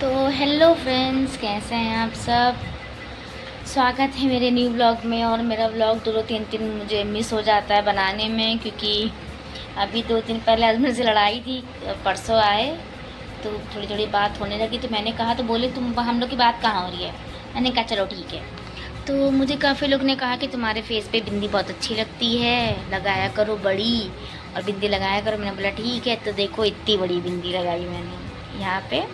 तो hello friends, कैसे हैं आप सब। स्वागत है मेरे न्यू व्लॉग में। और मेरा व्लॉग दो दो तीन तीन मुझे मिस हो जाता है बनाने में, क्योंकि अभी 2 दिन पहले हस्बैंड से लड़ाई थी। परसों आए तो थोड़ी थोड़ी बात होने लगी, तो मैंने कहा, तो बोले तुम हम लोग की बात कहाँ हो रही है। मैंने कहा चलो ठीक है। तो मुझे काफ़ी लोग ने कहा कि तुम्हारे फेस पे बिंदी बहुत अच्छी लगती है, लगाया करो बड़ी, और बिंदी लगाया करो। मैंने बोला ठीक है। तो देखो इतनी बड़ी बिंदी लगाई मैंने यहाँ पे।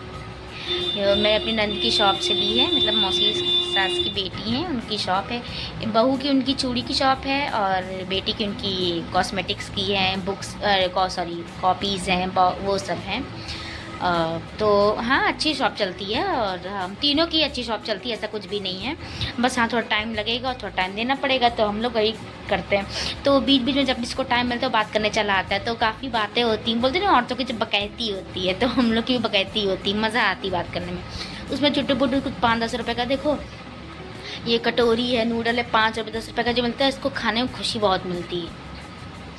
मैं अपनी नंद की शॉप से ली है, मतलब मौसी सास की बेटी हैं, उनकी शॉप है। बहू की उनकी चूड़ी की शॉप है, और बेटी की उनकी कॉस्मेटिक्स की है, बुक्स सॉरी कॉपीज़ हैं, वो सब हैं। तो हाँ, अच्छी शॉप चलती है, और हम तीनों की अच्छी शॉप चलती है, ऐसा कुछ भी नहीं है। बस हाँ, थोड़ा टाइम लगेगा और थोड़ा टाइम देना पड़ेगा, तो हम लोग वही करते हैं। तो बीच बीच में जब जिसको टाइम मिलता है बात करने चला आता है, तो काफ़ी बातें होती हैं। बोलते ना औरतों की जब बकैती होती है, तो हम लोग की भी बकैती होती है, मज़ा आती बात करने में। उसमें छोटे मोटे कुछ 5-10 रुपये का, देखो ये कटोरी है, नूडल है, 5 रुपये 10 रुपये का जो मिलता है, इसको खाने में खुशी बहुत मिलती है,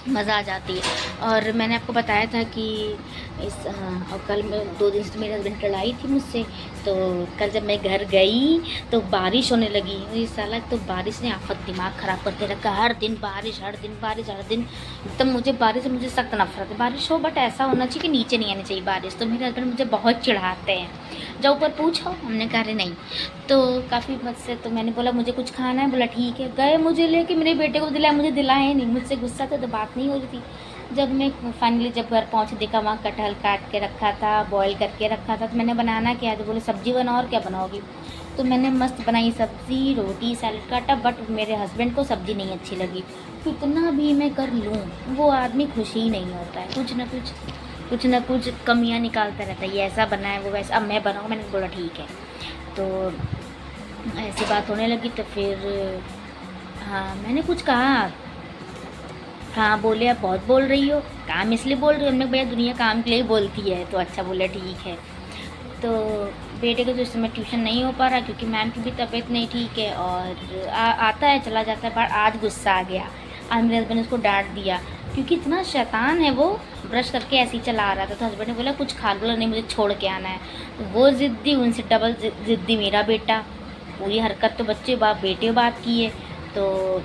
मज़ा आ जाती है। और मैंने आपको बताया था कि और कल मैं 2 दिन से तो मेरे हस्बैंड लड़ाई थी मुझसे। तो कल जब मैं घर गई तो बारिश होने लगी। इस साला तो बारिश ने आफत दिमाग ख़राब करके रखा। हर दिन बारिश, हर दिन बारिश, हर दिन। एकदम मुझे बारिश से मुझे सख्त नफरत है। बारिश हो बट ऐसा होना चाहिए कि नीचे नहीं आनी चाहिए बारिश। तो मेरे हस्बैंड मुझे बहुत चिढ़ाते हैं, जाओ ऊपर पूछो। हमने कहा अरे नहीं। तो काफ़ी मुझसे, तो मैंने बोला मुझे कुछ खाना है। बोला ठीक है। गए मुझे लेके, मेरे बेटे को दिलाया, मुझे दिलाए नहीं। मुझसे गुस्सा था तो बात नहीं हो रही थी। जब मैं फाइनली जब घर पहुंची, देखा वहाँ कटहल काट के रखा था, बॉईल करके रखा था। तो मैंने बनाना क्या है, तो बोले सब्जी बनाओ। और क्या बनाओगी। तो मैंने मस्त बनाई सब्ज़ी, रोटी, सैलेड काटा। बट मेरे हस्बैंड को सब्ज़ी नहीं अच्छी लगी। कितना भी मैं कर लूँ, वो आदमी खुश ही नहीं होता है। कुछ ना कुछ कमियाँ निकालता रहता है। ये ऐसा बना है, वो वैसा। अब मैं बनाऊँ, मैंने बोला ठीक है। तो ऐसी बात होने लगी। तो फिर हाँ, मैंने कुछ कहा। हाँ बोले, आप बहुत बोल रही हो, काम इसलिए बोल रही हो। हमने भैया दुनिया काम के लिए ही बोलती है। तो अच्छा, बोले ठीक है। तो बेटे का तो इस समय ट्यूशन नहीं हो पा रहा, क्योंकि मैम की भी तबीयत नहीं ठीक है। और आता है चला जाता है, पर आज गुस्सा आ गया। आज मेरे हस्बैंड ने उसको डांट दिया, क्योंकि इतना शैतान है वो। ब्रश करके ऐसे ही चला रहा था, तो हस्बैंड ने बोला कुछ खा लो। नहीं, मुझे छोड़ के आना है। तो वो ज़िद्दी, उनसे डबल ज़िद्दी मेरा बेटा। पूरी हरकत तो बच्चे बाप बेटे बाप की है। तो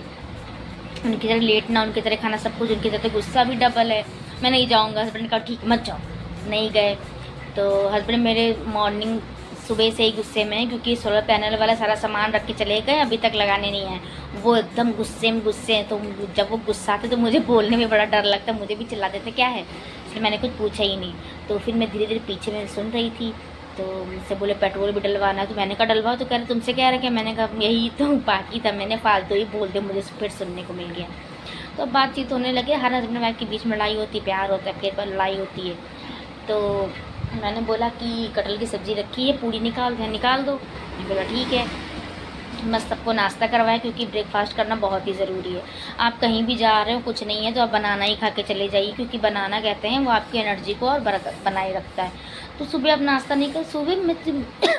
उनकी तरह लेटना, उनकी तरह खाना, सब कुछ उनकी तरह। तो गुस्सा भी डबल है। मैं नहीं जाऊँगा। हस्बैंड ने कहा ठीक मत जाओ। नहीं गए। तो हस्बैंड मेरे मॉर्निंग सुबह से ही गुस्से में है, क्योंकि सोलर पैनल वाला सारा सामान रख के चले गए, अभी तक लगाने नहीं आए। वो एकदम गुस्से में गुस्से हैं। तो जब वो गुस्साते तो मुझे बोलने में बड़ा डर लगता है, मुझे भी चिल्ला देते क्या है। इसलिए मैंने कुछ पूछा ही नहीं। तो फिर मैं धीरे धीरे पीछे में सुन रही थी। तो मुझसे बोले पेट्रोल भी डलवाना है। तो मैंने कहा डलवाओ। तो कह रहे तुमसे क्या रखे। मैंने कहा यही तो बाकी था, मैंने फालतू ही बोल दिया, मुझे फिर सुनने को मिल गया। तो बातचीत होने लगे। हर हस्बैंड वाइफ के बीच में लड़ाई होती है, प्यार होता है, फिर पर लड़ाई होती है। तो मैंने बोला कि कटहल की सब्ज़ी रखी है, पूड़ी निकाल दो। मैंने बोला ठीक है। मस्त सबको नाश्ता करवाएं, क्योंकि ब्रेकफास्ट करना बहुत ही ज़रूरी है। आप कहीं भी जा रहे हो, कुछ नहीं है तो आप बनाना ही खा के चले जाइए, क्योंकि बनाना कहते हैं वो आपकी एनर्जी को और बनाए रखता है। तो सुबह आप नाश्ता नहीं कर, सुबह में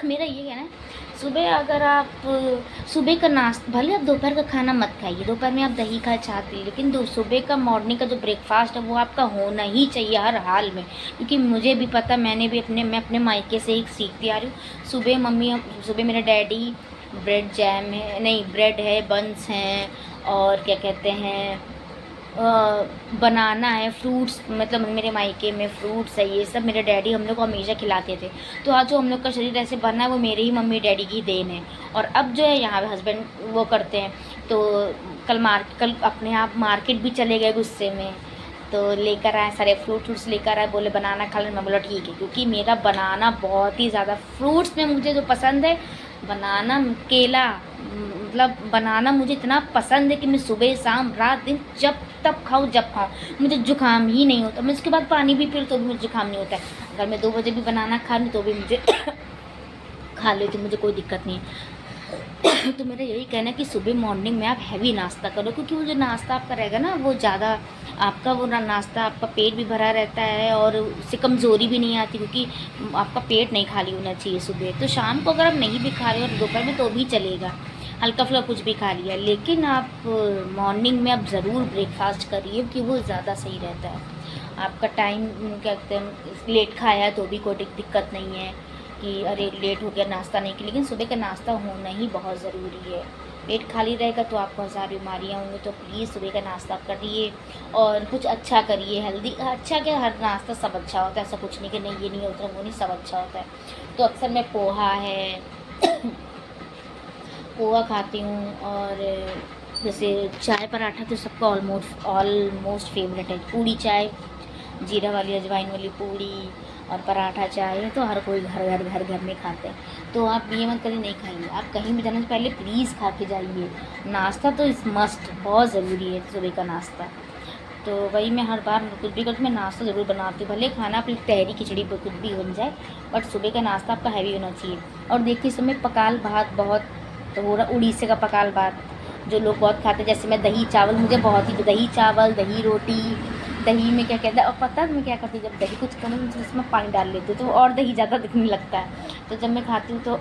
मेरा ये कहना है, सुबह अगर आप सुबह का नाश्ता, भले आप दोपहर का खाना मत खाइए, दोपहर में आप दही खाए, चाह पी, लेकिन सुबह का मॉर्निंग का जो ब्रेकफास्ट है वो आपका होना ही चाहिए हर हाल में। क्योंकि मुझे भी पता, मैं अपने मायके से ही सीखती आ रही हूँ। सुबह मेरे डैडी ब्रेड जैम है, नहीं ब्रेड है, बंस हैं, और क्या कहते हैं, बनाना है, फ्रूट्स, मतलब मेरे मायके में फ्रूट्स है, ये सब मेरे डैडी हम लोग को हमेशा खिलाते थे। तो आज जो हम लोग का शरीर ऐसे बना है वो मेरे ही मम्मी डैडी की देन है। और अब जो है यहाँ पे हस्बैंड वो करते हैं। तो कल अपने आप मार्केट भी चले गए गुस्से में। तो लेकर आए सारे फ्रूट्स लेकर आए, बोले बनाना खा लेना। मैं बोला ठीक है, क्योंकि मेरा बनाना बहुत ही ज़्यादा, फ्रूट्स में मुझे जो पसंद है बनाना, केला, मतलब बनाना मुझे इतना पसंद है कि मैं सुबह शाम रात दिन जब तब खाऊँ जब खाऊँ, मुझे जुकाम ही नहीं होता। मैं उसके बाद पानी भी पी तो भी मुझे जुकाम नहीं होता है। अगर मैं 2 बजे भी बनाना खा लूँ तो भी मुझे खा लेती, मुझे कोई दिक्कत नहीं है। तो मेरा यही कहना है कि सुबह मॉर्निंग में आप हैवी नाश्ता करो, क्योंकि वो जो नाश्ता आपका रहेगा ना, वो ज़्यादा आपका वो नाश्ता, आपका पेट भी भरा रहता है और उससे कमज़ोरी भी नहीं आती, क्योंकि आपका पेट नहीं खाली होना चाहिए सुबह। तो शाम को अगर आप नहीं भी खा रहे हो और दोपहर में तो भी चलेगा, हल्का फुल्का कुछ भी खा लिया, लेकिन आप मॉर्निंग में आप ज़रूर ब्रेकफास्ट करिए, कि वो ज़्यादा सही रहता है। आपका टाइम क्या कहते हैं, लेट खाया तो भी कोई दिक्कत नहीं है, कि अरे लेट हो गया नाश्ता नहीं किया, लेकिन सुबह का नाश्ता होना ही बहुत ज़रूरी है। पेट खाली रहेगा तो आपको हज़ार बीमारियाँ होंगी। तो प्लीज़ सुबह का नाश्ता करिए और कुछ अच्छा करिए, हेल्दी। अच्छा क्या, हर नाश्ता सब अच्छा होता है, ऐसा कुछ नहीं कि नहीं ये नहीं होता, वो नहीं, सब अच्छा होता है। तो अक्सर मैं पोहा है पोहा खाती हूँ, और जैसे चाय पराठा तो सबका ऑलमोस्ट ऑलमोस्ट फेवरेट है। पूड़ी चाय, जीरा वाली अजवाइन वाली पूड़ी और पराठा चाय तो हर कोई घर में खाते हैं। तो आप ये मत करिए नहीं खाएंगे, आप कहीं भी जाने से पहले प्लीज़ खा के जाइए। नाश्ता तो इस मस्ट, बहुत ज़रूरी है सुबह का नाश्ता। तो वही मैं हर बार कुछ भी करती हूँ, मैं नाश्ता ज़रूर बनाती हूँ, भले खाना अपनी तहरी खिचड़ी कुछ भी बन जाए, बट सुबह का नाश्ता आपका हैवी होना चाहिए। और देखिए इस समय पकाल भात बहुत, तो वो रहा उड़ीसे का पकाल भात जो लोग बहुत खाते हैं। जैसे मैं दही चावल, मुझे बहुत ही दही चावल, दही रोटी, दही में क्या कहते हैं, और पता है मैं क्या करती हूँ, जब दही कुछ कम तो उसमें पानी डाल लेती हूँ तो और दही ज़्यादा दिखने लगता है। तो जब मैं खाती हूँ तो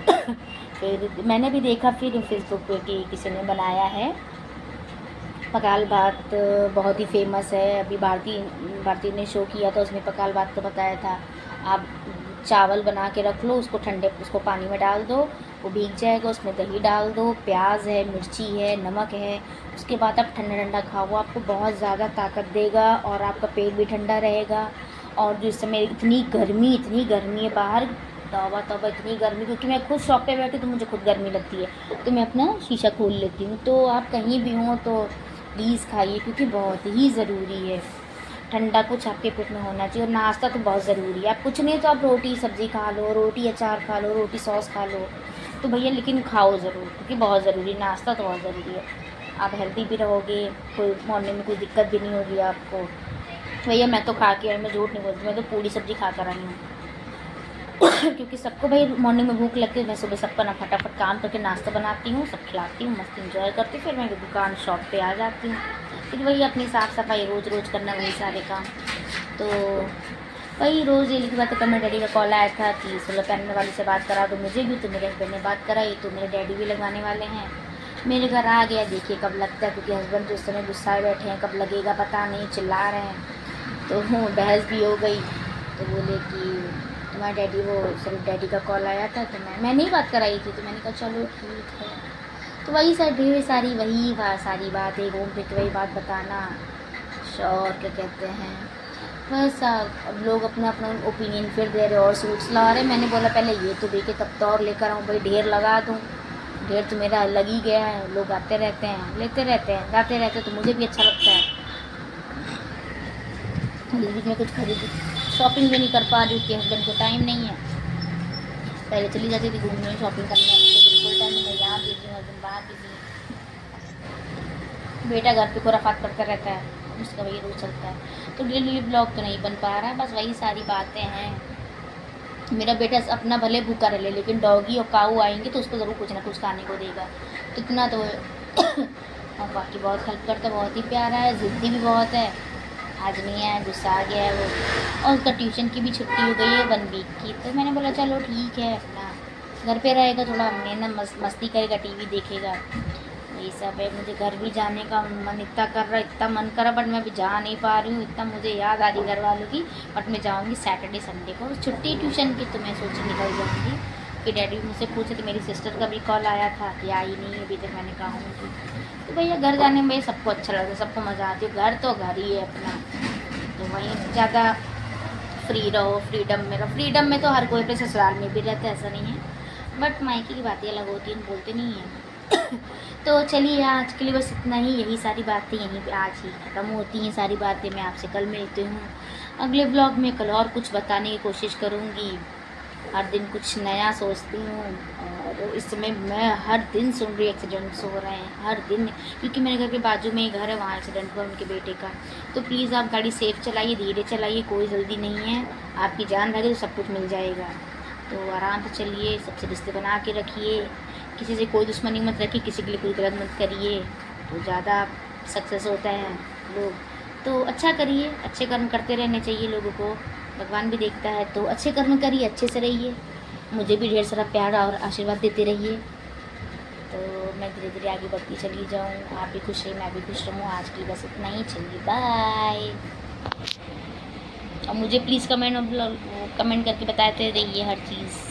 फिर मैंने भी देखा फिर फेसबुक पे कि किसी ने बनाया है पकाल भात, बहुत ही फेमस है। अभी भारती ने शो किया था, उसमें पकाल भात का बताया था। आप चावल बना के रख लो, उसको ठंडे, उसको पानी में डाल दो, वो भीग जाएगा, उसमें दही डाल दो, प्याज है, मिर्ची है, नमक है, उसके बाद आप ठंडा ठंडा खाओ, वो आपको बहुत ज़्यादा ताकत देगा और आपका पेट भी ठंडा रहेगा। और जो इस समय इतनी गर्मी है बाहर, तौबा तौबा इतनी गर्मी, क्योंकि मैं खुद शॉप पे बैठी तो मुझे खुद गर्मी लगती है, तो मैं अपना शीशा खोल लेती हूँ। तो आप कहीं भी हों तो प्लीज़ खाइए, क्योंकि बहुत ही ज़रूरी है। ठंडा कुछ आपके पेट में होना चाहिए, और नाश्ता तो बहुत ज़रूरी है। आप कुछ नहीं तो आप रोटी सब्ज़ी खा लो, रोटी अचार खा लो, रोटी सॉस खा लो, तो भैया लेकिन खाओ ज़रूर, क्योंकि बहुत ज़रूरी, नाश्ता तो बहुत ज़रूरी है। आप हेल्दी भी रहोगे, कोई मॉर्निंग में कोई दिक्कत भी नहीं होगी आपको। भैया मैं तो खा के आई, मैं झूठ नहीं बोलती, मैं तो पूरी सब्ज़ी खा कर आई हूँ क्योंकि सबको भाई मॉर्निंग में भूख लगती है। मैं सुबह सबका ना फटाफट काम करके नाश्ता बनाती हूँ, सब खिलाती हूँ, मस्त इंजॉय करती हूँ, फिर मैं दुकान शॉप पे आ जाती हूँ। फिर वही अपनी साफ़ सफाई रोज़ करना, वही सारे काम। तो वही रोज़ डेली की बात है। कल मेरे डैडी का कॉल आया था कि सोलर पैनल वाले से बात करा दो मुझे भी, तो मेरे हस्बैंड ने बात कराई, तो मेरे डैडी भी लगवाने वाले हैं। मेरे घर आ गया, देखिए कब लगता है, क्योंकि हस्बैंड तो इस समय गुस्सा बैठे हैं, कब लगेगा पता नहीं, चिल्ला रहे हैं। तो बहस भी हो गई, तो बोले कि तुम्हारे डैडी, वो सॉरी डैडी का कॉल आया था, तो मैं नहीं बात कराई थी, तो मैंने कहा चलो ठीक है। तो वही सर ढेर सारी सारी बातें घूम फिर के वही बात बताना, और क्या कहते हैं, बस अब लोग अपना अपना ओपिनियन फिर दे रहे और सूट्स ला रहे। मैंने बोला पहले ये तो देखे तब तो और लेकर आऊँ, भाई ढेर लगा दूँ, ढेर तो मेरा लग ही गया है, लोग आते रहते हैं, लेते रहते हैं, जाते रहते हैं, तो मुझे भी अच्छा लगता है। इस बीच में कुछ खरीद शॉपिंग भी नहीं कर पा रही, कि हस्बैंड को टाइम नहीं है। पहले चली जाती थी घूमने शॉपिंग करने, तो बिल्कुल टाइम नहीं है, यहाँ बिजी हूँ, हस्बैंड बाहर बिजी, बेटा घर पे खुराफात करता रहता है, उसका वही रोज चलता है। तो डेली ब्लॉग तो नहीं बन पा रहा है, बस वही सारी बातें हैं। मेरा बेटा अपना भले भूखा रह ले, लेकिन डॉगी और काऊ आएंगे तो उसको ज़रूर कुछ ना कुछ खाने को देगा, तो इतना तो और बाकी बहुत हेल्प करता है, बहुत ही प्यारा है, ज़िद्दी भी बहुत है। आज नहीं है, गुस्सा आ गया है वो, और उसका ट्यूशन की भी छुट्टी हो गई है 1 वीक की। तो मैंने बोला चलो ठीक है, अपना घर पे रहेगा, थोड़ा मस्ती करेगा, टीवी देखेगा, यही सब है। मुझे घर भी जाने का मन इतना कर रहा, इतना मन कर रहा, बट मैं अभी जा नहीं पा रही हूँ। इतना मुझे याद आ रही घर वालों की, बट मैं जाऊँगी सैटरडे संडे को, छुट्टी ट्यूशन की, तो मैं सोची निकल जाऊँगी। कि डैडी मुझसे पूछे, तो मेरी सिस्टर का भी कॉल आया था कि आई नहीं अभी तक, मैंने कहा हूँ। तो भैया घर जाने में सबको अच्छा लगता है, सबको मज़ा आती है, घर तो घर ही है अपना, तो वहीं ज़्यादा फ्री रहो, फ्रीडम में रहो। फ्रीडम में तो हर कोई अपने ससुराल में भी रहता है, ऐसा नहीं है, बट मायके की बातें अलग होती हैं, बोलते नहीं हैं तो चलिए आज के लिए बस इतना ही, यही सारी बातें यहीं पे आज ही ख़त्म होती हैं सारी बातें। मैं आपसे कल मिलती हूँ अगले ब्लॉग में, कल और कुछ बताने की कोशिश करूँगी। हर दिन कुछ नया सोचती हूँ, और इस समय मैं हर दिन सुन रही एक्सीडेंट्स हो रहे हैं, हर दिन, क्योंकि मेरे घर के बाजू में ही घर है, वहाँ एक्सीडेंट हुआ उनके बेटे का। तो प्लीज़ आप गाड़ी सेफ़ चलाइए, धीरे चलाइए, कोई जल्दी नहीं है, आपकी जान रहेगी तो सब कुछ मिल जाएगा। तो आराम से चलिए, सबसे रिश्ते बना के रखिए, किसी से कोई दुश्मनी मत रखिए, किसी के लिए कोई गलत मत करिए, तो ज़्यादा सक्सेस होता है लोग। तो अच्छा करिए, अच्छे कर्म करते रहने चाहिए लोगों को, भगवान भी देखता है। तो अच्छे कर्म करिए, अच्छे से रहिए, मुझे भी ढेर सारा प्यार और आशीर्वाद देते रहिए, तो मैं धीरे धीरे आगे बढ़ती चली जाऊँ। आप भी खुश रहिए, मैं भी खुश रहूँ। आज की बस इतना ही, चलिए बाय। और मुझे प्लीज़ कमेंट करके बताते रहिए हर चीज़।